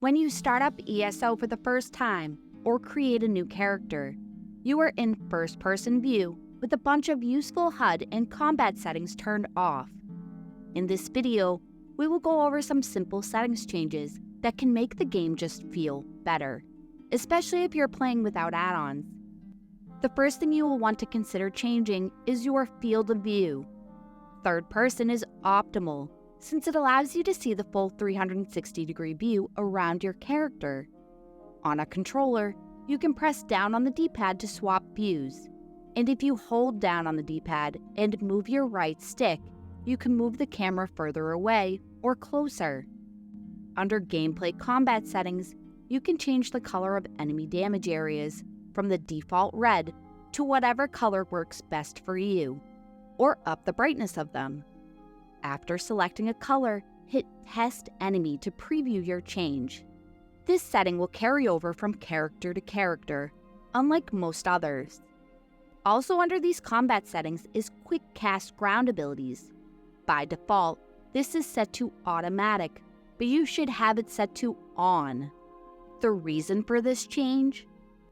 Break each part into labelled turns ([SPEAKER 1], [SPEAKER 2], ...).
[SPEAKER 1] When you start up ESO for the first time or create a new character, you are in first-person view with a bunch of useful HUD and combat settings turned off. In this video, we will go over some simple settings changes that can make the game just feel better, especially if you're playing without add-ons. The first thing you will want to consider changing is your field of view. Third person is optimal, since it allows you to see the full 360-degree view around your character. On a controller, you can press down on the D-pad to swap views, and if you hold down on the D-pad and move your right stick, you can move the camera further away or closer. Under gameplay combat settings, you can change the color of enemy damage areas from the default red to whatever color works best for you, or up the brightness of them. After selecting a color, hit Test Enemy to preview your change. This setting will carry over from character to character, unlike most others. Also under these combat settings is Quick Cast Ground abilities. By default, this is set to automatic, but you should have it set to on. The reason for this change?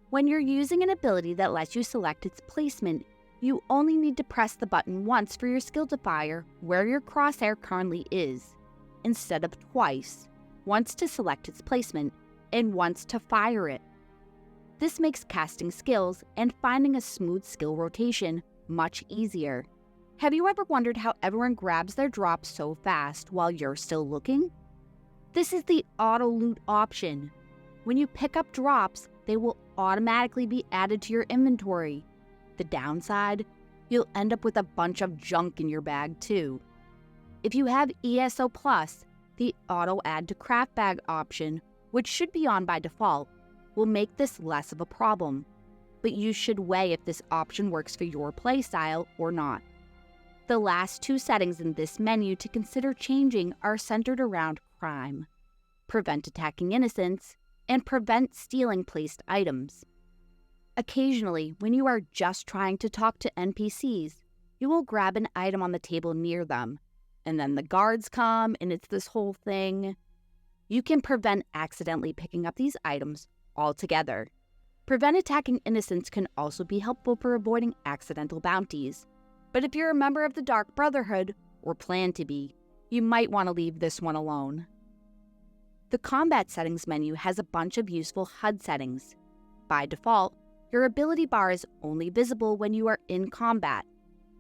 [SPEAKER 1] When you're using an ability that lets you select its placement, you only need to press the button once for your skill to fire where your crosshair currently is, instead of twice, once to select its placement and once to fire it. This makes casting skills and finding a smooth skill rotation much easier. Have you ever wondered how everyone grabs their drops so fast while you're still looking? This is the auto loot option. When you pick up drops, they will automatically be added to your inventory. The downside, you'll end up with a bunch of junk in your bag too. If you have ESO+, the auto add to craft bag option, which should be on by default, will make this less of a problem, but you should weigh if this option works for your playstyle or not. The last two settings in this menu to consider changing are centered around crime, prevent attacking innocents, and prevent stealing placed items. Occasionally, when you are just trying to talk to NPCs, you will grab an item on the table near them, and then the guards come and it's this whole thing. You can prevent accidentally picking up these items altogether. Prevent attacking innocents can also be helpful for avoiding accidental bounties, but if you're a member of the Dark Brotherhood, or plan to be, you might want to leave this one alone. The combat settings menu has a bunch of useful HUD settings. By default, your ability bar is only visible when you are in combat.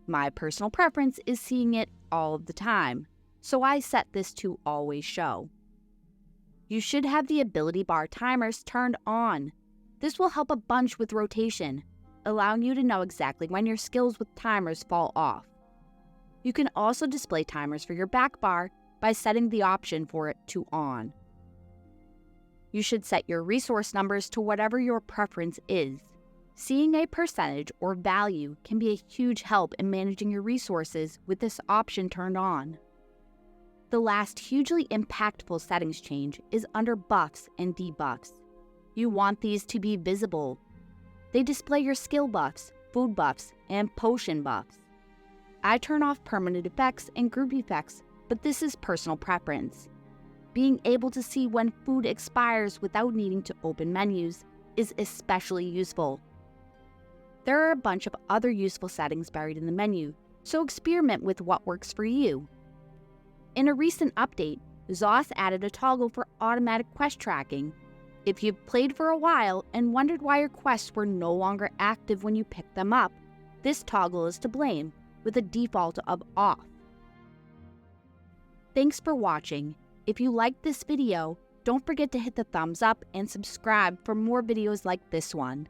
[SPEAKER 1] My personal preference is seeing it all of the time, so I set this to always show. You should have the ability bar timers turned on. This will help a bunch with rotation, allowing you to know exactly when your skills with timers fall off. You can also display timers for your back bar by setting the option for it to on. You should set your resource numbers to whatever your preference is. Seeing a percentage or value can be a huge help in managing your resources with this option turned on. The last hugely impactful settings change is under buffs and debuffs. You want these to be visible. They display your skill buffs, food buffs, and potion buffs. I turn off permanent effects and group effects, but this is personal preference. Being able to see when food expires without needing to open menus is especially useful. There are a bunch of other useful settings buried in the menu, so experiment with what works for you. In a recent update, ZOS added a toggle for automatic quest tracking. If you've played for a while and wondered why your quests were no longer active when you picked them up, this toggle is to blame, with a default of off. Thanks for watching. If you liked this video, don't forget to hit the thumbs up and subscribe for more videos like this one.